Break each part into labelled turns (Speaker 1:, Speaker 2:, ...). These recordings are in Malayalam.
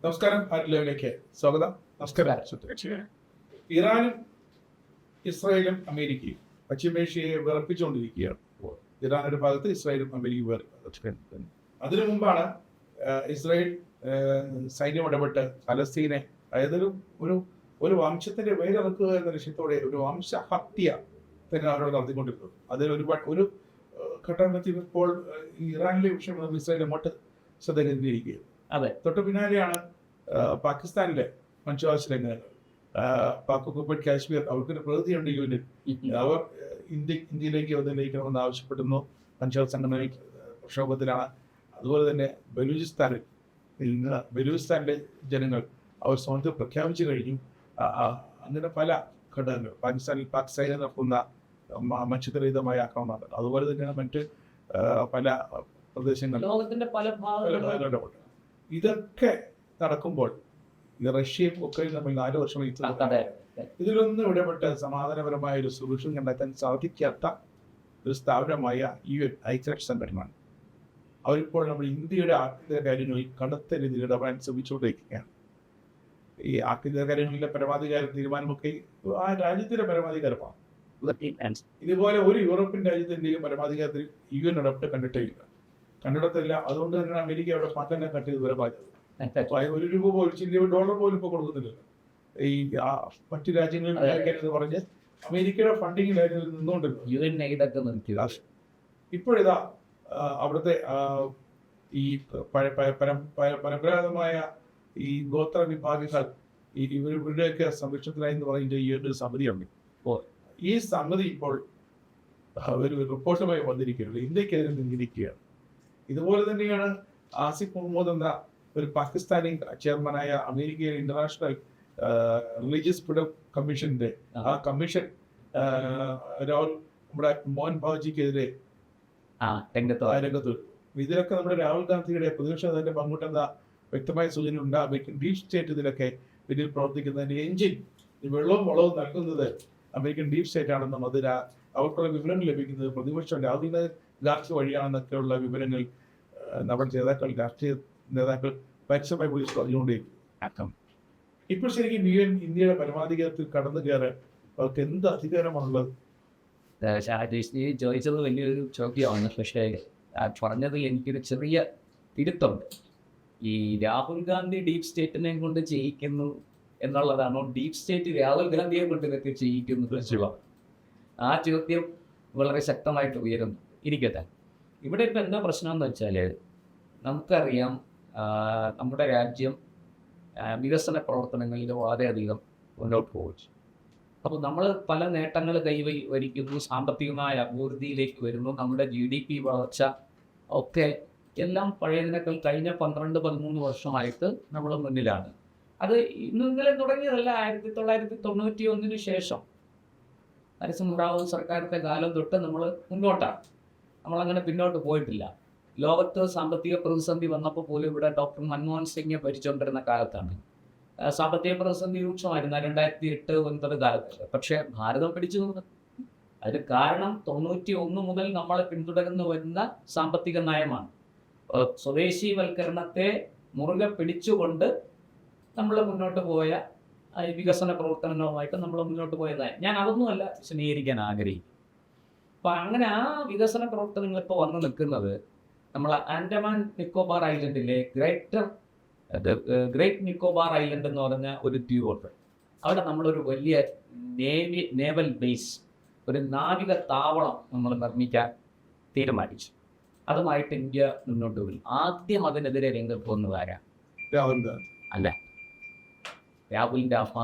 Speaker 1: നമസ്കാരം. ഭാരത് സ്വാഗതം. നമസ്കാരം. ഇറാനും ഇസ്രായേലും അമേരിക്കയും പശ്ചിമേഷ്യയെ വിറപ്പിച്ചുകൊണ്ടിരിക്കുകയാണ്. ഇറാൻ ഒരു ഭാഗത്ത്, ഇസ്രായേലും അമേരിക്കയും വേറെ. അതിനു മുമ്പാണ് ഇസ്രായേൽ സൈന്യം ഇടപെട്ട് ഫലസ്തീനെ, അതായത് ഒരു വംശത്തിന്റെ വേരിറക്കുക എന്ന ലക്ഷ്യത്തോടെ ഒരു വംശഹത്യ തന്നെ അവരോട് നടത്തിക്കൊണ്ടിരുന്നത്. അതിൽ ഒരു ഘട്ടത്തിൽ ഇപ്പോൾ ഇറാനിലെ വിഷയം ഇസ്രായേൽ അങ്ങോട്ട് ശ്രദ്ധ കേന്ദ്രീകരിക്കുകയും, അതെ, തൊട്ട് പിന്നാലെയാണ് പാകിസ്ഥാനിലെ മനുഷ്യാവകാശ ലംഘനങ്ങൾ. പാക് ഒക്കുപൈഡ് കാശ്മീർ, അവർക്കൊരു പ്രതിനിധിയുണ്ട് യുഎന്നിൽ. അവർ ഇന്ത്യയിലേക്ക് അവതരിക്കണമെന്ന് ആവശ്യപ്പെടുന്നു. മനുഷ്യാവകാശ സംഘടന പ്രക്ഷോഭത്തിലാണ്. അതുപോലെ തന്നെ ബലൂചിസ്ഥാനിലെ ജനങ്ങൾ അവർ സ്വാതന്ത്ര്യം പ്രഖ്യാപിച്ചു കഴിഞ്ഞു. അങ്ങനെ പല ഘടകങ്ങൾ പാകിസ്ഥാനിൽ സൈന്യം നടത്തുന്ന മനുഷ്യത്വരഹിതമായ ആക്രമണം. അതുപോലെ തന്നെയാണ് മറ്റ് പല പ്രദേശങ്ങളിൽ, ലോകത്തിന്റെ പല ഭാഗങ്ങളിലും. ഇതൊക്കെ നടക്കുമ്പോൾ റഷ്യയും ഉക്രൈനും തമ്മിൽ 4 വർഷം ഇതിലൊന്നും ഇടപെട്ട് സമാധാനപരമായ ഒരു സൊല്യൂഷൻ കണ്ടെത്താൻ സാധിക്കാത്ത ഒരു സ്ഥാപനമായ UN ഐക്യരാഷ്ട്ര സംഘടനയാണ്. അവരിപ്പോൾ നമ്മൾ ഇന്ത്യയുടെ ആഭ്യന്തര കാര്യങ്ങളിൽ കടുത്ത രീതിയിൽ ഇടപെടാൻ ശ്രമിച്ചുകൊണ്ടിരിക്കുകയാണ്. ഈ ആഭ്യന്തര കാര്യങ്ങളിലെ പരമാധികാര തീരുമാനമൊക്കെ ആ രാജ്യത്തിന്റെ പരമാധികാരമാണ്. ഇതുപോലെ ഒരു യൂറോപ്യൻ രാജ്യത്തിന്റെയും പരമാധികാരത്തിൽ UN ഇടപെട്ട് കണ്ടിടത്തില്ല. അതുകൊണ്ട് തന്നെ അമേരിക്ക അവിടെ പണ്ടെല്ലാം കട്ട് ചെയ്ത് പരമാധികാരം $1 പോലും, $1 പോലും ഇപ്പോൾ കൊടുക്കുന്നില്ലല്ലോ. ഈ മറ്റു രാജ്യങ്ങളിൽ പറഞ്ഞ് അമേരിക്കയുടെ ഫണ്ടിങ്ങിലായിരുന്നു നിന്നുകൊണ്ടിരുന്നത്. ഇപ്പോഴിതാ അവിടുത്തെ ഈ പരമ്പരാഗതമായ ഈ ഗോത്ര വിഭാഗങ്ങൾ ഇവരുടെയൊക്കെ സംരക്ഷണത്തിനായി എന്ന് പറയുന്ന ഈ ഒരു സമിതിയുണ്ട്. ഈ സമിതി ഇപ്പോൾ ഒരു റിപ്പോർട്ടുമായി വന്നിരിക്കുകയാണ്. ഇന്ത്യക്കെതിരെ നിന്നിരിക്കുകയാണ്. ഇതുപോലെ തന്നെയാണ് ആസിഫ് മുഹമ്മദ് എന്ന ഒരു പാകിസ്ഥാനി ചെയർമാനായ അമേരിക്കയിലെ ഇന്റർനാഷണൽ റിലീജിയസ് ഫ്രീഡം കമ്മീഷന്റെ ആ കമ്മീഷൻ നമ്മുടെ മോഹൻ ഭാജിക്കെതിരെ രംഗത്ത്. ഇതിലൊക്കെ നമ്മുടെ രാഹുൽ ഗാന്ധിയുടെ പ്രതിപക്ഷ നേതാവിന്റെ പങ്കുണ്ടെന്ന വ്യക്തമായ സൂചന ഉണ്ട്. അമേരിക്കൻ ഡീപ് സ്റ്റേറ്റ് ഇതിലൊക്കെ പിന്നിൽ പ്രവർത്തിക്കുന്നതിന്റെ എഞ്ചിൻ, വെള്ളവും വളവും നൽകുന്നത് അമേരിക്കൻ ഡീപ് സ്റ്റേറ്റ് ആണെന്നും അതിന് അവർക്കുള്ള വിവരങ്ങൾ ലഭിക്കുന്നത് പ്രതിപക്ഷം രാഹുൽ ഗാന്ധി വഴിയാണെന്നൊക്കെയുള്ള വിവരങ്ങൾ നമ്മുടെ രാഷ്ട്രീയ നേതാക്കൾ പരസ്യമായി പോലീസ് പറഞ്ഞുകൊണ്ടേയിരിക്കും. ഇപ്പോൾ ശരിക്കും UN ഇന്ത്യയുടെ പരമാധികാരത്തിൽ കടന്നു കയറാൻ അവർക്ക് എന്ത് അധികാരമാണുള്ളത്?
Speaker 2: ചോദിച്ചത് വലിയൊരു ചോദ്യമാണ്. പക്ഷേ പറഞ്ഞതിൽ എനിക്കൊരു ചെറിയ തിരുത്തുണ്ട്. ഈ രാഹുൽ ഗാന്ധി ഡീപ് സ്റ്റേറ്റിനെ കൊണ്ട് ചെയ്യിക്കുന്നു എന്നുള്ളതാണോ, ഡീപ് സ്റ്റേറ്റ് രാഹുൽ ഗാന്ധിയെ കൊണ്ട് ഇതൊക്കെ ചെയ്യിക്കുന്നു? ആ ചോദ്യം വളരെ ശക്തമായിട്ട് ഉയരുന്നു. ഇരിക്കട്ടെ. ഇവിടെ ഇപ്പം എന്താ പ്രശ്നം എന്ന് വെച്ചാൽ, നമുക്കറിയാം നമ്മുടെ രാജ്യം വികസന പ്രവർത്തനങ്ങളിൽ വളരെയധികം മുന്നോട്ട് പോയി. അപ്പോൾ നമ്മൾ പല നേട്ടങ്ങൾ കൈവരിക്കുന്നു, സാമ്പത്തികമായ അഭിവൃദ്ധിയിലേക്ക് വരുന്നു. നമ്മുടെ GDP വളർച്ച ഒക്കെ എല്ലാം പഴയതിനേക്കാൾ കഴിഞ്ഞ 12-13 വർഷമായിട്ട് നമ്മൾ മുന്നിലാണ്. അത് ഇന്നലെ തുടങ്ങിയതല്ല. 1991 ശേഷം നരസിംഹറാവു സർക്കാരിൻ്റെ കാലം തൊട്ട് നമ്മൾ മുന്നോട്ടാണ്. നമ്മളങ്ങനെ പിന്നോട്ട് പോയിട്ടില്ല. ലോകത്ത് സാമ്പത്തിക പ്രതിസന്ധി വന്നപ്പോൾ പോലും ഇവിടെ ഡോക്ടർ മൻമോഹൻ സിംഗ് ഭരിച്ചുകൊണ്ടിരുന്ന കാലത്താണ് സാമ്പത്തിക പ്രതിസന്ധി രൂക്ഷമായിരുന്നു, 2008-2009 കാലത്ത്. പക്ഷേ ഭാരതം പിടിച്ചു നിന്നു. അതിന് കാരണം 91 മുതൽ നമ്മളെ പിന്തുടർന്നു വരുന്ന സാമ്പത്തിക നയമാണ്. സ്വദേശീവൽക്കരണത്തെ മുറുകെ പിടിച്ചുകൊണ്ട് നമ്മൾ മുന്നോട്ട് പോയ വികസന പ്രവർത്തനങ്ങളുമായിട്ട് നമ്മൾ മുന്നോട്ട് പോയതായി ഞാൻ അതൊന്നുമല്ല വിശദീകരിക്കാൻ ആഗ്രഹിക്കും. അപ്പം അങ്ങനെ ആ വികസന പ്രവർത്തനങ്ങൾ ഇപ്പോൾ വന്നു നിൽക്കുന്നത് നമ്മൾ ആൻഡമാൻ നിക്കോബാർ ഐലൻഡിലെ ഗ്രേറ്റ് നിക്കോബാർ ഐലൻഡ് എന്ന് പറഞ്ഞ ഒരു ദ്വീപുണ്ട്. അവിടെ നമ്മളൊരു വലിയ നേവൽ ബേസ്, ഒരു നാവിക താവളം നമ്മൾ നിർമ്മിക്കാൻ തീരുമാനിച്ചു. അതുമായിട്ട് ഇന്ത്യ മുന്നോട്ട് വരും. ആദ്യം അതിനെതിരെ രംഗത്ത് വന്നതാരാ? അല്ല, രാഹുലിൻ്റെ അമ്മ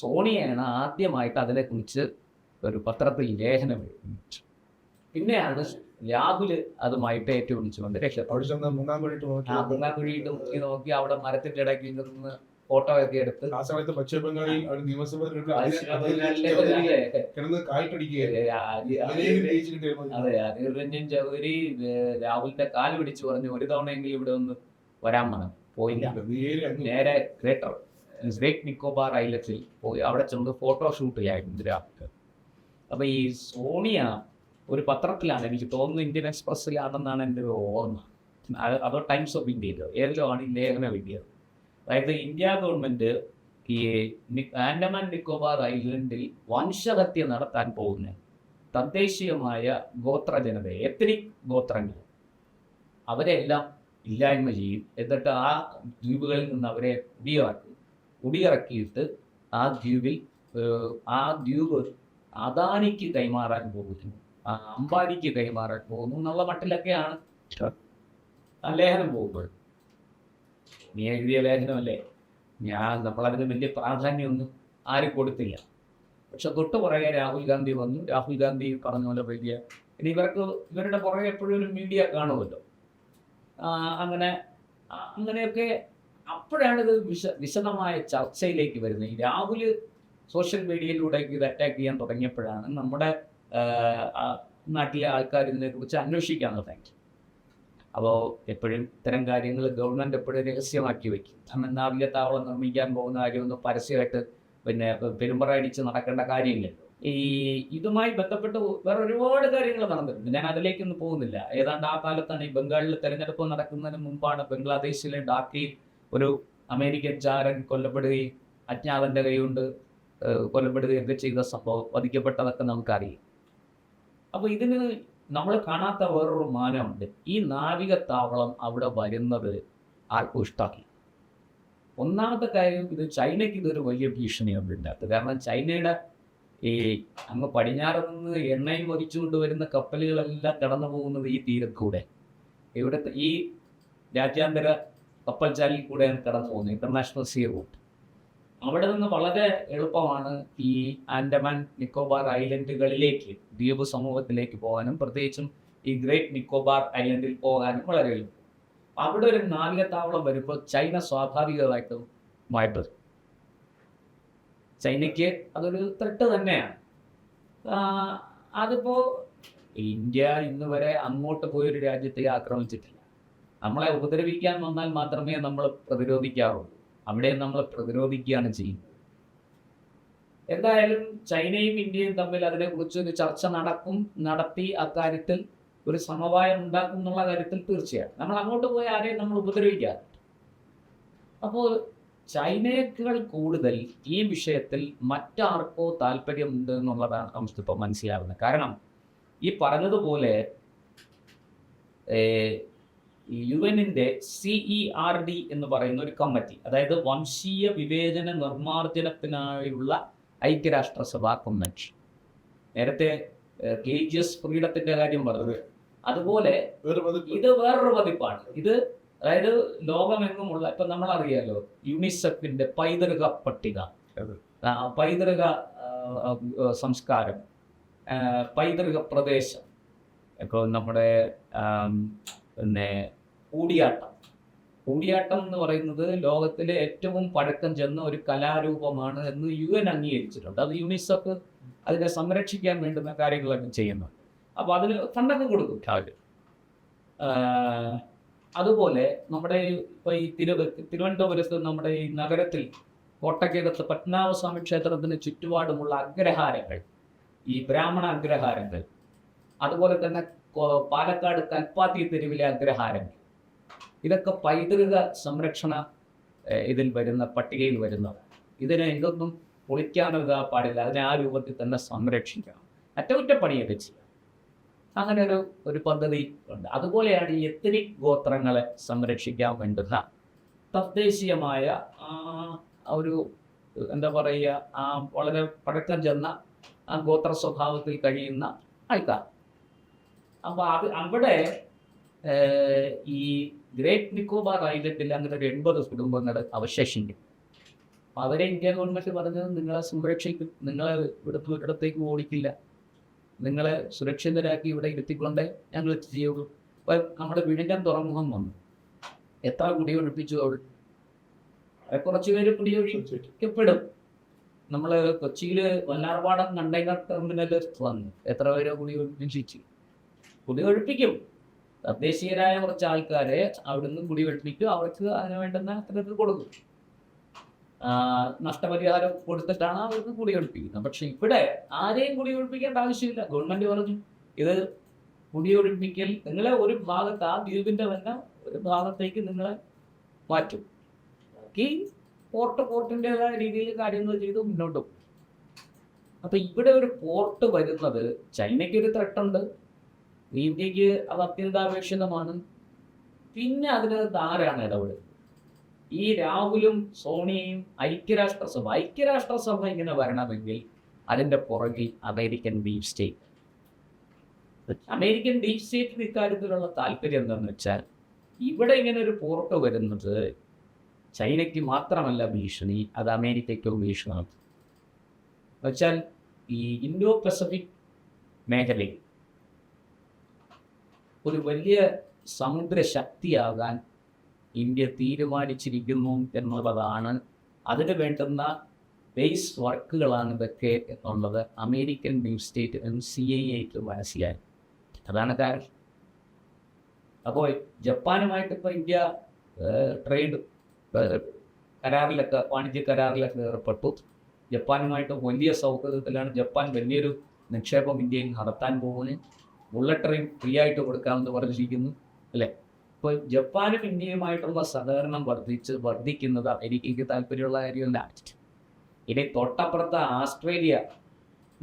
Speaker 2: സോണിയയാണ് ആദ്യമായിട്ട് അതിനെക്കുറിച്ച് ഒരു പത്രത്തിൽ ലേഖനം എഴുതി. പിന്നെയാണ് രാഹുല് അതുമായിട്ട് ഏറ്റുപിടിച്ചു വന്ന് മുങ്ങാൻകുഴിയിട്ട് നോക്കി അവിടെ മരത്തിന്റെ ഇടയ്ക്ക് നിന്ന് ഫോട്ടോ ഒക്കെ എടുത്ത്
Speaker 1: പശ്ചിമ ബംഗാളിൽ
Speaker 2: അതെ, അധീർ രഞ്ജൻ ചൗധരി രാഹുലിന്റെ കാല് പിടിച്ചു പറഞ്ഞു, ഒരു തവണയെങ്കിലും ഇവിടെ ഒന്ന് വരാൻ പറഞ്ഞു. പോയില്ല. നേരെ ഗ്രേറ്റ് നിക്കോബാർ ഐലൻഡിൽ പോയി. അവിടെ ചെന്ന് ഫോട്ടോഷൂട്ട് ചെയ്യായിരുന്നു രാഹുൽ. അപ്പൊ ഈ സോണിയ ഒരു പത്രത്തിലാണ്, എനിക്ക് തോന്നുന്നു ഇന്ത്യൻ എക്സ്പ്രസ്സിലാണെന്നാണ് എൻ്റെ ഒരു ഓർമ്മ, അതോ ടൈംസ് ഓഫ് ഇന്ത്യയിലോ ഏതിലോ ആണ് ഈ ലേഖനം എഴുതിയത്. അതായത് ഇന്ത്യ ഗവൺമെൻറ് ഈ ആൻഡമാൻ നിക്കോബാർ ഐലൻഡിൽ വംശഹത്യ നടത്താൻ പോകുന്ന തദ്ദേശീയമായ ഗോത്ര ജനതയെ, എത്നിക് ഗോത്രങ്ങൾ, അവരെല്ലാം ഇല്ലായ്മ ചെയ്യും. എന്നിട്ട് ആ ദ്വീപുകളിൽ നിന്ന് അവരെ കുടിയിറക്കിയിട്ട് ആ ദ്വീപ് അദാനിക്ക് കൈമാറാൻ പോകുന്നു, അംബാനിക്ക് കൈമാറാൻ പോകുന്നു എന്നുള്ള മട്ടിലൊക്കെയാണ് ആ ലേഖനം പോകുമ്പോൾ. നീ എഴുതിയ ലേഖനമല്ലേ, നമ്മളതിന് വലിയ പ്രാധാന്യമൊന്നും ആരും കൊടുത്തില്ല. പക്ഷെ തൊട്ട് പുറകെ രാഹുൽ ഗാന്ധി വന്നു. രാഹുൽ ഗാന്ധി പറഞ്ഞ പോലെ വലിയ ഇനി ഇവരുടെ പുറകെ എപ്പോഴും ഒരു മീഡിയ കാണുമല്ലോ. അങ്ങനെയൊക്കെ അപ്പോഴാണ് ഇത് വിശദമായ ചർച്ചയിലേക്ക് വരുന്നത്. ഈ രാഹുൽ സോഷ്യൽ മീഡിയയിലൂടെ ഇത് അറ്റാക്ക് ചെയ്യാൻ തുടങ്ങിയപ്പോഴാണ് നമ്മുടെ നാട്ടിലെ ആൾക്കാർ ഇതിനെക്കുറിച്ച് അന്വേഷിക്കാൻ തുടങ്ങി. അപ്പോൾ എപ്പോഴും ഇത്തരം കാര്യങ്ങൾ ഗവൺമെൻറ് എപ്പോഴും രഹസ്യമാക്കി വയ്ക്കും. നാവികത്താവളം നിർമ്മിക്കാൻ പോകുന്ന കാര്യമൊന്നും പരസ്യമായിട്ട് പെരുമ്പറ അടിച്ച് നടക്കേണ്ട കാര്യമില്ലല്ലോ. ഇതുമായി ബന്ധപ്പെട്ട് വേറെ ഒരുപാട് കാര്യങ്ങൾ നടന്നിട്ടുണ്ട്. ഞാൻ അതിലേക്കൊന്നും പോകുന്നില്ല. ഏതാണ്ട് ആ കാലത്താണ് ഈ ബംഗാളിൽ തെരഞ്ഞെടുപ്പ് നടക്കുന്നതിന് മുമ്പാണ് ബംഗ്ലാദേശിലെ ഢാക്കയിൽ ഒരു അമേരിക്കൻ ചാരൻ കൊല്ലപ്പെടുകയും അജ്ഞാതൻ്റെ കൈകൊണ്ട് കൊല്ലപ്പെടുകയൊക്കെ ചെയ്ത സംഭവം, വധിക്കപ്പെട്ടതൊക്കെ നമുക്കറിയാം. അപ്പോൾ ഇതിന് നമ്മൾ കാണാത്ത വേറൊരു മാനമുണ്ട്. ഈ നാവികത്താവളം അവിടെ വരുന്നത് ആർക്കും ഇഷ്ടമാക്കി. ഒന്നാമത്തെ കാര്യം, ഇത് ചൈനയ്ക്ക് ഇതൊരു വലിയ ഭീഷണിയാണ് ഉണ്ടാക്കുന്നത്. കാരണം ചൈനയുടെ ഈ അങ്ങ് പടിഞ്ഞാറ് നിന്ന് എണ്ണയും വഹിച്ചുകൊണ്ട് വരുന്ന കപ്പലുകളെല്ലാം കടന്നു പോകുന്നത് ഈ തീരത്തൂടെ, ഇവിടുത്തെ ഈ രാജ്യാന്തര കപ്പൽ ചാലിൽ കൂടെയാണ് കടന്നു പോകുന്നത്, ഇന്റർനാഷണൽ സീ റൂട്ട്. അവിടെ നിന്ന് വളരെ എളുപ്പമാണ് ഈ ആൻഡമാൻ നിക്കോബാർ ഐലൻഡുകളിലേക്ക്, ദ്വീപ് സമൂഹത്തിലേക്ക് പോകാനും പ്രത്യേകിച്ചും ഈ ഗ്രേറ്റ് നിക്കോബാർ ഐലൻഡിൽ പോകാനും വളരെ എളുപ്പം. അവിടെ ഒരു നാവികത്താവളം വരുമ്പോൾ ചൈന സ്വാഭാവികമായിട്ടും ഭയപ്പെടും. ചൈനയ്ക്ക് അതൊരു ത്രെട്ട് തന്നെയാണ്. അതിപ്പോൾ ഇന്ത്യ ഇന്ന് വരെ അങ്ങോട്ട് പോയൊരു രാജ്യത്തെ ആക്രമിച്ചിട്ടില്ല. നമ്മളെ ഉപദ്രവിക്കാൻ വന്നാൽ മാത്രമേ നമ്മൾ പ്രതിരോധിക്കാറുള്ളൂ. അവിടെ നമ്മൾ പ്രതിരോധിക്കുകയാണ് ചെയ്യുന്നത്. എന്തായാലും ചൈനയും ഇന്ത്യയും തമ്മിൽ അതിനെക്കുറിച്ചൊരു ചർച്ച നടത്തി അക്കാര്യത്തിൽ ഒരു സമവായം ഉണ്ടാക്കും എന്നുള്ള കാര്യത്തിൽ തീർച്ചയാണ്. നമ്മൾ അങ്ങോട്ട് പോയി ആരെയും നമ്മൾ ഉപദ്രവിക്കാറുണ്ട്. അപ്പോൾ ചൈനയേക്കാൾ കൂടുതൽ ഈ വിഷയത്തിൽ മറ്റാർക്കോ താല്പര്യമുണ്ട് എന്നുള്ളതാണ് നമുക്കിപ്പോൾ മനസ്സിലാവുന്നത്. കാരണം ഈ പറഞ്ഞതുപോലെ UN-ന്റെ CERD എന്ന് പറയുന്ന ഒരു കമ്മിറ്റി, അതായത് വംശീയ വിവേചന നിർമ്മാർജ്ജനത്തിനായുള്ള ഐക്യരാഷ്ട്രസഭാ കൺവെൻഷൻ, നേരത്തെ റിലീജിയസ് ഫ്രീഡത്തിന്റെ കാര്യം പറഞ്ഞത്, അതുപോലെ ഇത് വേറൊരു പതിപ്പാണ്. ഇത് അതായത് ലോകമെങ്ങുമുള്ള, ഇപ്പൊ നമ്മളറിയാലോ യുണിസെഫിന്റെ പൈതൃക പട്ടിക, പൈതൃക സംസ്കാരം, പൈതൃക പ്രദേശം, ഇപ്പോൾ നമ്മുടെ കൂടിയാട്ടം എന്ന് പറയുന്നത് ലോകത്തിലെ ഏറ്റവും പഴക്കം ചെന്ന ഒരു കലാരൂപമാണ് എന്ന് UN അംഗീകരിച്ചിട്ടുണ്ട്. അത് യുണിസെഫ് അതിനെ സംരക്ഷിക്കാൻ വേണ്ടുന്ന കാര്യങ്ങളൊക്കെ ചെയ്യുന്നു. അപ്പോൾ അതിന് ഫണ്ടൊക്കെ കൊടുക്കും അവർ. അതുപോലെ നമ്മുടെ ഇപ്പോൾ ഈ തിരുവനന്തപുരത്ത് നമ്മുടെ ഈ നഗരത്തിൽ കോട്ടയ്ക്കകത്ത് പത്മനാഭസ്വാമി ക്ഷേത്രത്തിന് ചുറ്റുപാടുമുള്ള അഗ്രഹാരങ്ങൾ, ഈ ബ്രാഹ്മണ അഗ്രഹാരങ്ങൾ, അതുപോലെ തന്നെ പാലക്കാട് കൽപ്പാത്തി തെരുവിലെ അഗ്രഹാരങ്ങൾ, ഇതൊക്കെ പൈതൃക സംരക്ഷണ ഇതിൽ വരുന്ന പട്ടികയിൽ വരുന്നതാണ്. ഇതിനെ ഇതൊന്നും പൊളിക്കാനോ പാടില്ല. അതിനെ ആ രൂപത്തിൽ തന്നെ സംരക്ഷിക്കണം, അറ്റകുറ്റപ്പണിയൊക്കെ ചെയ്യാം. അങ്ങനെ ഒരു പദ്ധതി ഉണ്ട്. അതുപോലെയാണ് ഈ എത്നിക് ഗോത്രങ്ങളെ സംരക്ഷിക്കാൻ വേണ്ടുന്ന തദ്ദേശീയമായ ഒരു എന്താ പറയുക, വളരെ പഴക്കം ചെന്ന ആ ഗോത്ര സ്വഭാവത്തിൽ കഴിയുന്ന ആൾക്കാർ. അപ്പോൾ അവിടെ ഈ ഗ്രേറ്റ് നിക്കോബാർ ഐലൻഡിൽ അങ്ങനെ ഒരു 80 കുടുംബങ്ങൾ അവശേഷിക്കും. അപ്പം അവരെ ഇന്ത്യ ഗവൺമെൻറ് പറഞ്ഞത് നിങ്ങളെ സംരക്ഷിക്കും, നിങ്ങളെ ഇവിടത്തേക്ക് ഓടിക്കില്ല, നിങ്ങളെ സുരക്ഷിതരാക്കി ഇവിടെ ഇരുത്തിക്കൊണ്ടേ ഞങ്ങൾ ചെയ്യുള്ളൂ. അപ്പം നമ്മുടെ വിഴിഞ്ഞം തുറമുഖം വന്നു, എത്ര കുടിയൊഴിപ്പിച്ചു അവിടെ? കുറച്ച് പേര് കുടിയൊഴിക്കപ്പെടും. നമ്മൾ കൊച്ചിയിൽ വല്ലാർപാടം കണ്ടെയ്നർ ടെർമിനലിൽ വന്നു, എത്ര പേരെ കുടിയൊഴിപ്പിക്കും. തദ്ദേശീയരായ കുറച്ച് ആൾക്കാരെ അവിടുന്ന് കുടിയൊഴിപ്പിക്കും, അവർക്ക് അതിന് വേണ്ടുന്ന അത്തരത്തിൽ കൊടുക്കും, നഷ്ടപരിഹാരം കൊടുത്തിട്ടാണ് അവർക്ക് കുടിയൊഴിപ്പിക്കുന്നത്. പക്ഷെ ഇവിടെ ആരെയും കുടിയൊഴിപ്പിക്കേണ്ട ആവശ്യമില്ല. ഗവൺമെന്റ് പറഞ്ഞു ഇത് കുടിയൊഴിപ്പിക്കൽ, നിങ്ങളെ ഒരു ഭാഗത്ത് ആ ദ്വീപിന്റെ തന്നെ ഒരു ഭാഗത്തേക്ക് നിങ്ങളെ മാറ്റും. ഈ പോർട്ടിൻ്റെതായ രീതിയിൽ കാര്യങ്ങൾ ചെയ്ത് മുന്നോട്ട് പോകും. അപ്പൊ ഇവിടെ ഒരു പോർട്ട് വരുന്നത് ചൈനയ്ക്ക് ഒരു ത്രട്ടുണ്ട്, ഇന്ത്യക്ക് അത് അത്യന്താപേക്ഷിതമാണ്. പിന്നെ അതിനകത്ത് ആരാണ് ഇടപെടുന്നത്? ഈ രാഹുലും സോണിയയും ഐക്യരാഷ്ട്രസഭ ഇങ്ങനെ വരണമെങ്കിൽ അതിന്റെ പുറകിൽ അമേരിക്കൻ ഡീപ് സ്റ്റേറ്റിന് ഇക്കാര്യത്തിലുള്ള താല്പര്യം എന്താണെന്ന് വെച്ചാൽ, ഇവിടെ ഇങ്ങനെ ഒരു പോർട്ട് വരുന്നത് ചൈനയ്ക്ക് മാത്രമല്ല ഭീഷണി, അത് അമേരിക്കയ്ക്കും ഭീഷണിയാണ്. വെച്ചാൽ ഈ ഇൻഡോ പസഫിക് മേഖലയിൽ ഒരു വലിയ സമുദ്ര ശക്തിയാകാൻ ഇന്ത്യ തീരുമാനിച്ചിരിക്കുന്നു എന്നുള്ളതാണ്. അതിന് വേണ്ടുന്ന ബേസ് വർക്കുകളാണ് ഇതൊക്കെ എന്നുള്ളത് അമേരിക്കൻ ഡീപ് സ്റ്റേറ്റ് CIA മനസ്സിലായി. അതാണ് കാരണം. അപ്പോൾ ജപ്പാനുമായിട്ട് ഇപ്പോൾ ഇന്ത്യ ട്രേഡ് കരാറിലൊക്കെ, വാണിജ്യ കരാറിലൊക്കെ ഏർപ്പെട്ടു. ജപ്പാനുമായിട്ട് വലിയ സൗഹൃദത്തിലാണ്. ജപ്പാൻ വലിയൊരു നിക്ഷേപം ഇന്ത്യയിൽ നടത്താൻ പോകുന്നത്. ബുള്ളറ്റ് ട്രെയിൻ ഫ്രീ ആയിട്ട് കൊടുക്കാമെന്ന് പറഞ്ഞിരിക്കുന്നു, അല്ലേ? ഇപ്പോൾ ജപ്പാനും ഇന്ത്യയുമായിട്ടുള്ള സഹകരണം വർദ്ധിക്കുന്നത് അമേരിക്കയ്ക്ക് താല്പര്യമുള്ള കാര്യമല്ല. ഇനി തൊട്ടപ്പുറത്ത് ആസ്ട്രേലിയ,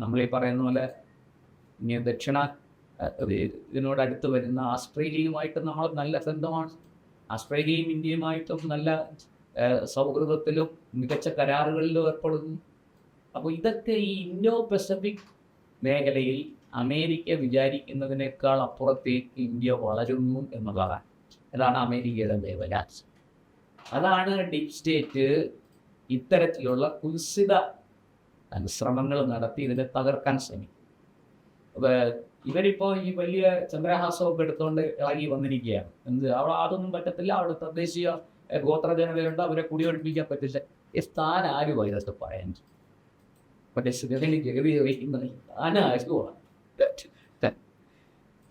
Speaker 2: നമ്മളീ പറയുന്ന പോലെ ഇനി ഇതിനോടടുത്ത് വരുന്ന ആസ്ട്രേലിയയുമായിട്ട് നമ്മൾ നല്ല ബന്ധമാണ്. ആസ്ട്രേലിയയും ഇന്ത്യയുമായിട്ടും നല്ല സൗഹൃദത്തിലും മികച്ച കരാറുകളിലും ഏർപ്പെടുന്നു. അപ്പോൾ ഇതൊക്കെ ഈ ഇൻഡോ പസഫിക് മേഖലയിൽ അമേരിക്ക വിചാരിക്കുന്നതിനേക്കാൾ അപ്പുറത്തേക്ക് ഇന്ത്യ വളരുന്നു എന്നുള്ളതാണ്. അതാണ് അമേരിക്കയുടെ ലേവലാസ്. അതാണ് ഡീപ് സ്റ്റേറ്റ് ഇത്തരത്തിലുള്ള കുൽസിത ശ്രമങ്ങൾ നടത്തി ഇതിനെ തകർക്കാൻ ശ്രമിക്കും. ഇവരിപ്പോൾ ഈ വലിയ ചന്ദ്രഹാസമൊക്കെ എടുത്തുകൊണ്ട് ഇറങ്ങി വന്നിരിക്കുകയാണ്. അവിടെ അതൊന്നും പറ്റത്തില്ല. അവിടെ തദ്ദേശീയ ഗോത്ര ജനതയുണ്ട്, അവരെ കുടിയൊഴിപ്പിക്കാൻ പറ്റില്ല. താൻ ആരും വൈറസ് പറയാൻ മറ്റേ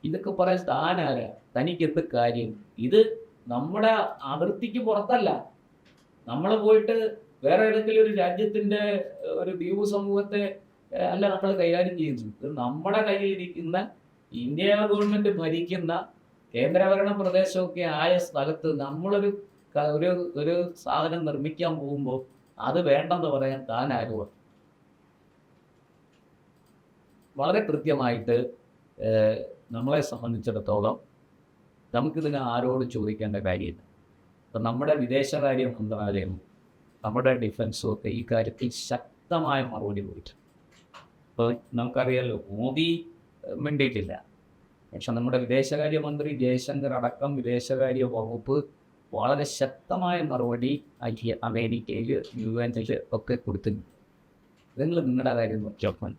Speaker 2: ഇതൊക്കെ പറയാൻ താനാരാ? തനിക്ക് എന്ത് കാര്യം? ഇത് നമ്മുടെ അതിർത്തിക്ക് പുറത്തല്ല. നമ്മൾ പോയിട്ട് വേറെ ഏതെങ്കിലും ഒരു രാജ്യത്തിന്റെ ഒരു ദ്വീപ് സമൂഹത്തെ അല്ല നമ്മൾ കൈകാര്യം ചെയ്യുന്നു. ഇത് നമ്മുടെ കയ്യിലിരിക്കുന്ന ഇന്ത്യ ഗവൺമെന്റ് ഭരിക്കുന്ന കേന്ദ്രഭരണ പ്രദേശമൊക്കെ ആയ സ്ഥലത്ത് നമ്മളൊരു ഒരു സാധനം നിർമ്മിക്കാൻ പോകുമ്പോൾ അത് വേണ്ടെന്ന് പറയാൻ താൻ ആരുവ? വളരെ കൃത്യമായിട്ട് നമ്മളെ സംബന്ധിച്ചിടത്തോളം നമുക്കിതിന് ആരോട് ചോദിക്കേണ്ട കാര്യമില്ല. അപ്പം നമ്മുടെ വിദേശകാര്യ മന്ത്രാലയം, നമ്മുടെ ഡിഫൻസും ഒക്കെ ഈ കാര്യത്തിൽ ശക്തമായ മറുപടി പോയിട്ട്. ഇപ്പോൾ നമുക്കറിയാലോ, മോദി മിണ്ടിയിട്ടില്ല. പക്ഷെ നമ്മുടെ വിദേശകാര്യമന്ത്രി ജയശങ്കർ അടക്കം വിദേശകാര്യ വകുപ്പ് വളരെ ശക്തമായ മറുപടി അമേരിക്കയിൽ UN ഒക്കെ കൊടുത്തിട്ടുണ്ട്. നിങ്ങൾ നിങ്ങളുടെ കാര്യം നോക്കിയാൽ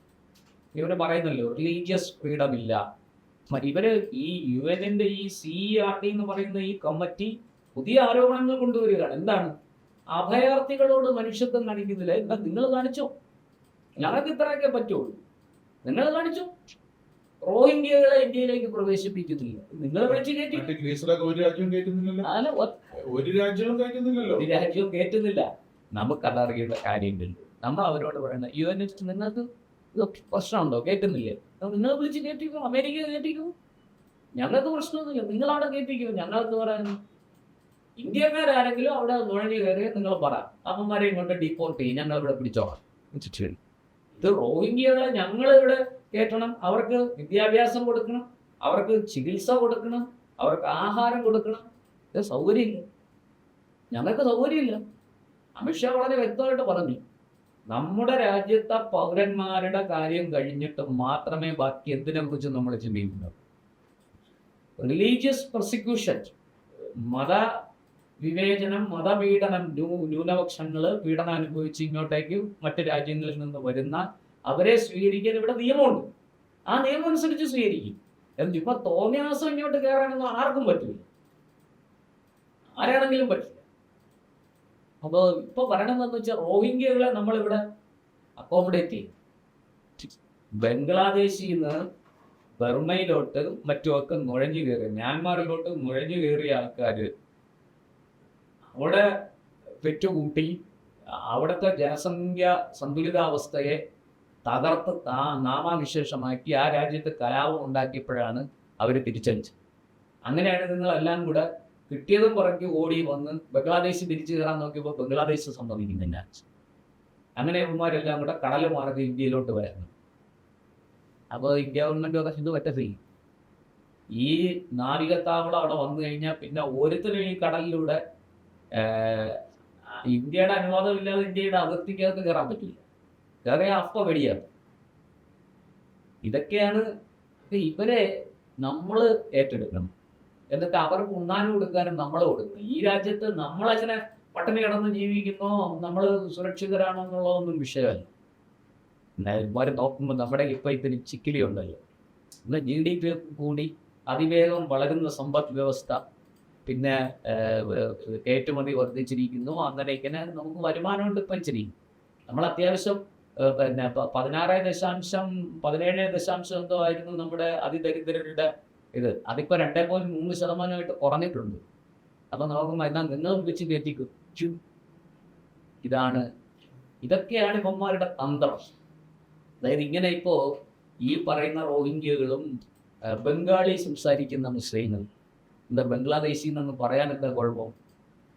Speaker 2: ഇവർ പറയുന്നല്ലോ റിലീജിയസ് ഫ്രീഡം ഇല്ല. ഇവര് ഈ UN ഈ CERT എന്ന് പറയുന്ന ഈ കമ്മിറ്റി പുതിയ ആരോപണങ്ങൾ കൊണ്ടുവരികയാണ്. എന്താണ്? അഭയാർത്ഥികളോട് മനുഷ്യത്വം കാണിക്കുന്നില്ല. എന്താ നിങ്ങൾ കാണിച്ചോ? ഞങ്ങൾക്ക് ഇത്രയൊക്കെ പറ്റുള്ളൂ, നിങ്ങൾ കാണിച്ചു. റോഹിംഗ്യകളെ ഇന്ത്യയിലേക്ക് പ്രവേശിപ്പിക്കുന്നില്ല, നിങ്ങൾ
Speaker 1: ഒരു
Speaker 2: രാജ്യവും കയറ്റുന്നില്ല. നമുക്കതറിയുന്ന കാര്യങ്ങളുണ്ട്. നമ്മൾ അവരോട് പറയുന്ന UN നിങ്ങൾക്ക് പ്രശ്നമുണ്ടോ? കയറ്റുന്നില്ലേ? നിങ്ങൾ വിളിച്ച് കയറ്റിക്കോ, അമേരിക്ക കയറ്റിക്കോ, ഞങ്ങൾക്ക് പ്രശ്നമൊന്നുമില്ല, നിങ്ങളവിടെ കയറ്റിക്കോ. ഞങ്ങൾക്ക് പറയാനും ഇന്ത്യക്കാരെങ്കിലും അവിടെ നുഴഞ്ഞു കയറി നിങ്ങൾ പറ, അമ്മമാരെ ഇങ്ങോട്ട് ഡീപ്പോർട്ട് ചെയ്യും, ഞങ്ങൾ ഇവിടെ പിടിച്ചോളാം. ഇത് റോഹിംഗ്യകളെ ഞങ്ങളിവിടെ കയറ്റണം, അവർക്ക് വിദ്യാഭ്യാസം കൊടുക്കണം, അവർക്ക് ചികിത്സ കൊടുക്കണം, അവർക്ക് ആഹാരം കൊടുക്കണം. ഇത് സൗകര്യമില്ല, ഞങ്ങൾക്ക് സൗകര്യമില്ല. അമിത്ഷാ വളരെ വ്യക്തമായിട്ട് പറഞ്ഞു, നമ്മുടെ രാജ്യത്തെ പൗരന്മാരുടെ കാര്യം കഴിഞ്ഞിട്ട് മാത്രമേ ബാക്കി എന്തിനെ കുറിച്ച് നമ്മൾ ചിന്തിക്കുന്നു. റിലീജിയസ് പ്രോസിക്യൂഷൻ, മത വിവേചനം, മതപീഡനം, ന്യൂനപക്ഷങ്ങൾ പീഡനം അനുഭവിച്ച് ഇങ്ങോട്ടേക്ക് മറ്റ് രാജ്യങ്ങളിൽ നിന്ന് വരുന്ന അവരെ സ്വീകരിക്കാൻ ഇവിടെ നിയമമുണ്ട്. ആ നിയമം അനുസരിച്ച് സ്വീകരിക്കും. ഇപ്പൊ തോന്നിയാസം ഇങ്ങോട്ട് കയറാനൊന്നും ആർക്കും പറ്റില്ല, ആരാണെങ്കിലും പറ്റില്ല. അപ്പോൾ ഇപ്പൊ പറയണമെന്ന് വെച്ചാൽ റോഹിംഗ്യകളെ നമ്മളിവിടെ അക്കോമഡേറ്റ് ചെയ്യും. ബംഗ്ലാദേശിൽ നിന്ന് ബർമയിലോട്ട് മറ്റുമൊക്കെ നുഴഞ്ഞു കയറി, മ്യാൻമാറിലോട്ട് നുഴഞ്ഞു കയറിയ ആൾക്കാർ അവിടെ പെറ്റുകൂട്ടി അവിടുത്തെ ജനസംഖ്യ സന്തുലിതാവസ്ഥയെ തകർത്ത് നാമാവിശേഷമാക്കി ആ രാജ്യത്ത് കലാപം ഉണ്ടാക്കിയപ്പോഴാണ് അവർ തിരിച്ചടിച്ചു. അങ്ങനെയാണ് നിങ്ങളെല്ലാം കൂടെ കിട്ടിയതും പുറകെ ഓടി വന്ന് ബംഗ്ലാദേശ് തിരിച്ചു കയറാൻ നോക്കിയപ്പോൾ ബംഗ്ലാദേശ് സമ്മതിക്കുന്നില്ല. അങ്ങനെ ഇവന്മാരെല്ലാം കൂടെ കടൽ മാർഗ്ഗം ഇന്ത്യയിലോട്ട് വരുന്നു. അപ്പോൾ ഇന്ത്യ ഗവൺമെൻറ് ഒക്കെ ഇത് പറ്റത്തില്ല. ഈ നാവികത്താവളം അവിടെ വന്നു കഴിഞ്ഞാൽ പിന്നെ ഓരോരുത്തരും ഈ കടലിലൂടെ ഇന്ത്യയുടെ അനുവാദമില്ലാതെ ഇന്ത്യയുടെ അതിർത്തിക്കകത്ത് കയറാൻ പറ്റില്ല. കയറിയാൽ അപ്പം വെടിയാണ്. ഇതൊക്കെയാണ് ഇവരെ നമ്മൾ ഏറ്റെടുക്കണം. എന്നിട്ട് അവർക്ക് ഉണ്ണാനും കൊടുക്കാനും നമ്മൾ കൊടുക്കണം. ഈ രാജ്യത്ത് നമ്മളങ്ങനെ പട്ടിണി കിടന്ന് ജീവിക്കുന്നോ നമ്മൾ സുരക്ഷിതരാണോ എന്നുള്ളതൊന്നും വിഷയമല്ല. ഇവർ നോക്കുമ്പോൾ നമ്മുടെ ഇപ്പോൾ ഇതിന് ചിക്കിലി ഉണ്ടല്ലോ. ഇന്ന് GDP കൂടി അതിവേഗം വളരുന്ന സമ്പദ് വ്യവസ്ഥ, പിന്നെ കയറ്റുമതി വർദ്ധിച്ചിരിക്കുന്നു. അങ്ങനെ ഇങ്ങനെ നമുക്ക് വരുമാനമുണ്ട് ഇപ്പം ഇച്ചിരി. നമ്മൾ അത്യാവശ്യം പിന്നെ 17 എന്തോ ആയിരുന്നു നമ്മുടെ അതിദരിദ്രരുടെ ഇത്. അതിപ്പോൾ 2.3% കുറഞ്ഞിട്ടുണ്ട്. അപ്പം നോക്കുമ്പോൾ എന്നാൽ നിങ്ങൾ വെച്ച് കയറ്റിക്കും. ഇതൊക്കെയാണ് ഇവന്മാരുടെ തന്ത്രം. അതായത് ഇങ്ങനെ ഇപ്പോൾ ഈ പറയുന്ന റോഹിംഗ്യകളും ബംഗാളി സംസാരിക്കുന്ന മുസ്ലിങ്ങൾ എന്താ ബംഗ്ലാദേശിൽ നിന്നൊന്ന് പറയാൻ എന്താ കുഴപ്പം?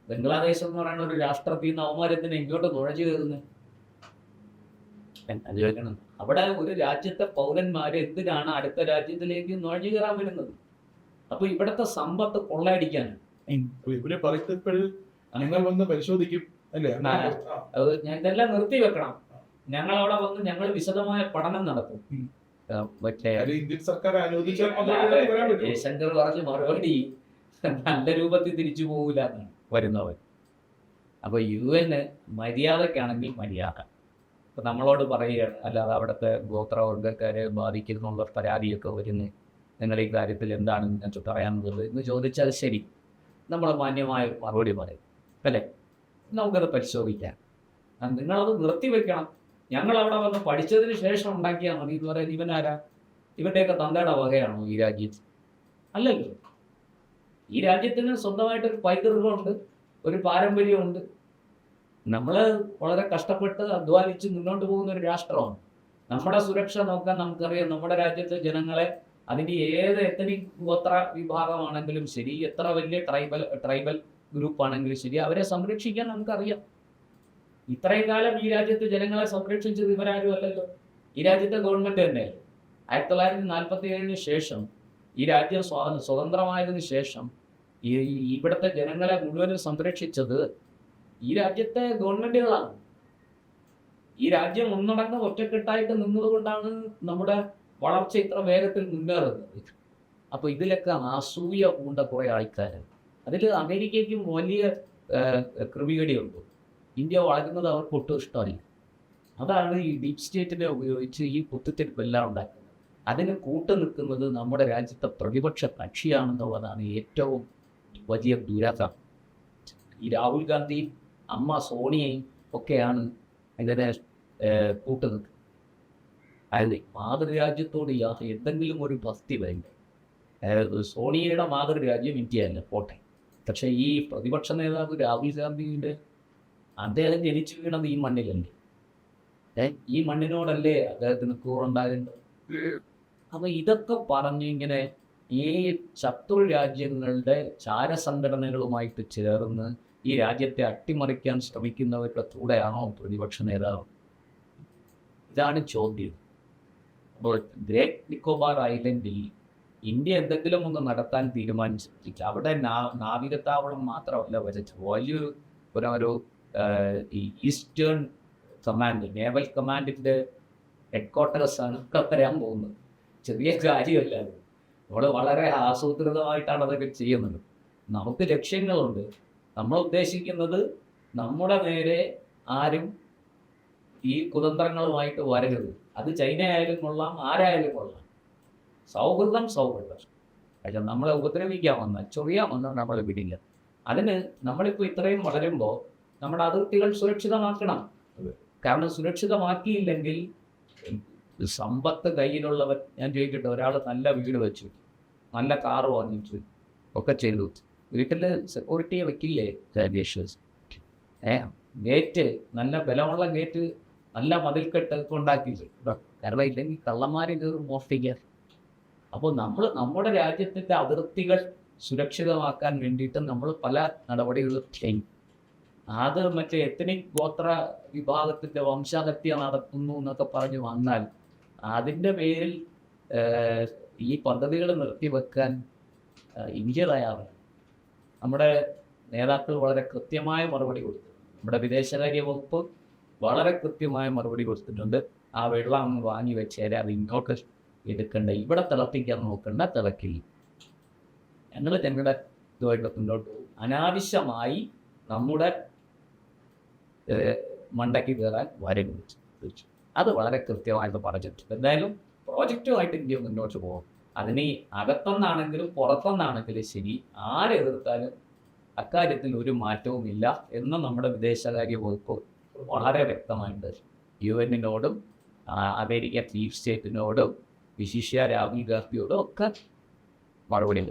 Speaker 2: ബംഗ്ലാദേശ് എന്ന് പറയുന്ന ഒരു രാഷ്ട്രത്തിൽ നിന്ന് അവന്മാരെന്തിനാ ഇങ്ങോട്ട് നുഴഞ്ഞു കയറുന്നത്? ചോദിക്കണം. അവിടെ ഒരു രാജ്യത്തെ പൗരന്മാര് എന്തിനാണ് അടുത്ത രാജ്യത്തിലേക്ക് നുഴഞ്ഞു കയറാൻ വരുന്നത്? അപ്പൊ ഇവിടുത്തെ സമ്പത്ത് കൊള്ളയടിക്കാനാണ്.
Speaker 1: ഇവര് പറയുമ്പോഴും നിങ്ങൾ വന്ന് പരിശോധിക്കും അല്ലേ?
Speaker 2: ഇതെല്ലാം നിർത്തി വെക്കണം. ഞങ്ങൾ അവിടെ വന്ന് ഞങ്ങൾ വിശദമായ പഠനം നടത്തും. മറ്റേ
Speaker 1: ഇന്ത്യൻ സർക്കാർ അനുവദിച്ചാൽ
Speaker 2: ജയശങ്കർ പറഞ്ഞ മറുപടി നല്ല രൂപത്തിൽ തിരിച്ചു പോകില്ല എന്നാണ് വരുന്നവർ. അപ്പൊ UN മര്യാദക്കാണെങ്കിൽ മര്യാദ. ഇപ്പൊ നമ്മളോട് പറയുകയാണ്, അല്ലാതെ അവിടുത്തെ ഗോത്രവർഗക്കാരെ ബാധിക്കുന്നുള്ള പരാതിയൊക്കെ വരുന്നത്, നിങ്ങൾ ഈ കാര്യത്തിൽ എന്താണ് നിങ്ങൾക്ക് പറയാനുള്ളത് എന്ന് ചോദിച്ചാൽ ശരി, നമ്മൾ മാന്യമായ മറുപടി പറയും അല്ലേ? നമുക്കത് പരിശോധിക്കാം. നിങ്ങളത് നിർത്തിവെക്കണം. ഞങ്ങളവിടെ വന്ന് പഠിച്ചതിന് ശേഷം ഉണ്ടാക്കിയാൽ മതി എന്ന് പറയാൻ ഇവനാരാ? ഇവൻ്റെയൊക്കെ തന്തയുടെ വകയാണോ ഈ രാജ്യത്ത്? അല്ലല്ലോ. ഈ രാജ്യത്തിന് സ്വന്തമായിട്ടൊരു പൈതൃകമുണ്ട്, ഒരു പാരമ്പര്യമുണ്ട്. നമ്മൾ വളരെ കഷ്ടപ്പെട്ട് അധ്വാനിച്ച് മുന്നോട്ട് പോകുന്ന ഒരു രാഷ്ട്രമാണ്. നമ്മുടെ സുരക്ഷ നോക്കാൻ നമുക്കറിയാം. നമ്മുടെ രാജ്യത്തെ ജനങ്ങളെ അതിൻ്റെ ഏത് എത്തനിക് ഗോത്ര വിഭാഗമാണെങ്കിലും ശരി, എത്ര വലിയ ട്രൈബൽ ഗ്രൂപ്പ് ആണെങ്കിലും ശരി, അവരെ സംരക്ഷിക്കാൻ നമുക്കറിയാം. ഇത്രയും കാലം ഈ രാജ്യത്ത് ജനങ്ങളെ സംരക്ഷിച്ചത് ഇവരാരും അല്ലല്ലോ, ഈ രാജ്യത്തെ ഗവൺമെൻറ് തന്നെ. 1947 ശേഷം ഈ രാജ്യം സ്വതന്ത്രമായതിനു ശേഷം ഇവിടുത്തെ ജനങ്ങളെ മുഴുവനും സംരക്ഷിച്ചത് ഈ രാജ്യത്തെ ഗവൺമെൻറ്റുകളാണ്. ഈ രാജ്യം ഒന്നടങ്കം ഒറ്റക്കെട്ടായിട്ട് നിന്നതുകൊണ്ടാണ് നമ്മുടെ വളർച്ച ഇത്ര വേഗത്തിൽ മുന്നേറുന്നത്. അപ്പോൾ ഇതിലൊക്കെ അസൂയ പൂണ്ട കുറേ ആൾക്കാർ. അതിൽ അമേരിക്കയ്ക്കും വലിയ ക്രിമികടിയുണ്ട്. ഇന്ത്യ വളരുന്നത് അവർക്ക് ഒട്ടും ഇഷ്ടമല്ല. അതാണ് ഈ ഡീപ് സ്റ്റേറ്റിനെ ഉപയോഗിച്ച് ഈ കുത്തിത്തിരിപ്പെല്ലാം ഉണ്ടാക്കുന്നത്. അതിന് കൂട്ടു നിൽക്കുന്നത് നമ്മുടെ രാജ്യത്തെ പ്രതിപക്ഷ കക്ഷിയാണെന്നുള്ളതാണ് ഏറ്റവും വലിയ ദുരന്തം. ഈ രാഹുൽ ഗാന്ധിയും അമ്മ സോണിയയും ഒക്കെയാണ് ഇതിനെ കൂട്ടു നിൽക്കുന്നത്. അതായത് മാതൃരാജ്യത്തോട് എന്തെങ്കിലും ഒരു ഭക്തി വേണ്ടേ? സോണിയയുടെ മാതൃരാജ്യം ഇന്ത്യയല്ല, പോട്ടെ. പക്ഷേ ഈ പ്രതിപക്ഷ നേതാവ് രാഹുൽ ഗാന്ധിയുടെ അദ്ദേഹം ജനിച്ചു വീണത് ഈ മണ്ണിലല്ലേ? ഈ മണ്ണിനോടല്ലേ അദ്ദേഹത്തിന് കൂറുണ്ടാകേണ്ടത്? അപ്പം ഇതൊക്കെ പറഞ്ഞ് ഇങ്ങനെ ഈ ശത്രു രാജ്യങ്ങളുടെ ചാരസംഘടനകളുമായിട്ട് ചേർന്ന് ഈ രാജ്യത്തെ അട്ടിമറിക്കാൻ ശ്രമിക്കുന്നവരുടെ കൂടെയാണോ പ്രതിപക്ഷ നേതാവ്? ഇതാണ് ചോദ്യം. അപ്പോൾ ഗ്രേറ്റ് നിക്കോബാർ ഐലൻഡിൽ ഇന്ത്യ എന്തെങ്കിലും ഒന്ന് നടത്താൻ തീരുമാനിച്ചിട്ടില്ല. അവിടെ നാവികത്താവളം മാത്രമല്ല വരച്ച് വലിയൊരു ഒരു ഈ ഈസ്റ്റേൺ കമാൻഡ്, നേവൽ കമാൻഡിൻ്റെ ഹെഡ്ക്വാർട്ടേഴ്സാണ് ഒക്കെ തരാൻ പോകുന്നത്. ചെറിയ കാര്യമല്ല. നമ്മൾ വളരെ ആസൂത്രിതമായിട്ടാണ് അതൊക്കെ ചെയ്യുന്നത്. നമുക്ക് ലക്ഷ്യങ്ങളുണ്ട്. നമ്മൾ ഉദ്ദേശിക്കുന്നത് നമ്മുടെ നേരെ ആരും ഈ കുതന്ത്രങ്ങളുമായിട്ട് വരരുത്. അത് ചൈന ആയാലും കൊള്ളാം, ആരായാലും കൊള്ളാം. സൗഹൃദം. പക്ഷെ നമ്മളെ ഉപദ്രവിക്കാൻ വന്നാൽ, ചൊറിയാൻ വന്നാൽ നമ്മളെ വിടില്ല. അതിന് നമ്മളിപ്പോൾ ഇത്രയും വളരുമ്പോൾ നമ്മുടെ അതിർത്തികൾ സുരക്ഷിതമാക്കണം. കാരണം സുരക്ഷിതമാക്കിയില്ലെങ്കിൽ സമ്പത്ത് കയ്യിലുള്ളവൻ, ഞാൻ ചോദിക്കട്ടെ, ഒരാൾ നല്ല വീട് വെച്ചു, നല്ല കാറ് വാങ്ങിച്ചു, ഒക്കെ ചെയ്തു, വീട്ടിൽ സെക്യൂരിറ്റിയെ വെക്കില്ലേ? ഗേറ്റ്, നല്ല ബലമുള്ള ഗേറ്റ്, നല്ല മതിൽക്കെട്ട് ഉണ്ടാക്കിയില്ല. കാരണം ഇല്ലെങ്കിൽ കള്ളന്മാരെ മോഷ്ടിക്കാൻ. അപ്പോൾ നമ്മുടെ രാജ്യത്തിൻ്റെ അതിർത്തികൾ സുരക്ഷിതമാക്കാൻ വേണ്ടിയിട്ട് നമ്മൾ പല നടപടികളും ചെയ്യും. അത് മറ്റേ എത്നിക് ഗോത്ര വിഭാഗത്തിൻ്റെ വംശഹത്യ നടത്തുന്നു എന്നൊക്കെ പറഞ്ഞ് വന്നാൽ അതിൻ്റെ പേരിൽ ഈ പദ്ധതികൾ നിർത്തിവെക്കാൻ ഇന്ത്യ തയ്യാറാണ്. നമ്മുടെ നേതാക്കൾ വളരെ കൃത്യമായ മറുപടി കൊടുത്തു. നമ്മുടെ വിദേശകാര്യ വകുപ്പ് വളരെ കൃത്യമായ മറുപടി കൊടുത്തിട്ടുണ്ട്. ആ വെള്ളം അങ്ങ് വാങ്ങി വെച്ചേരെ, അത് ഇങ്ങോട്ട് എടുക്കണ്ട, ഇവിടെ തിളപ്പിക്കാൻ നോക്കണ്ട, തിളക്കില്ല. ഞങ്ങളുടെ ഇതുമായിട്ട് മുന്നോട്ട് പോകും. അനാവശ്യമായി നമ്മുടെ മണ്ടയ്ക്ക് കയറാൻ വരും. അത് വളരെ കൃത്യമായിട്ട് പറഞ്ഞിട്ടുണ്ട്. എന്തായാലും പ്രോജക്റ്റുമായിട്ട് ഇന്ത്യ മുന്നോട്ട് പോകും. അതിന് അകത്തുനിന്നാണെങ്കിലും പുറത്തുനിന്നാണെങ്കിലും ശരി, ആരെതിർത്താലും അക്കാര്യത്തിൽ ഒരു മാറ്റവുമില്ല എന്ന് നമ്മുടെ വിദേശകാര്യ വകുപ്പ് വളരെ വ്യക്തമായിട്ട് UN-നോടും അമേരിക്കൻ ചീഫ് സ്റ്റേറ്റിനോടും വിശിഷ്യ രാഹുൽ ഗാന്ധിയോടും ഒക്കെ മറുപടി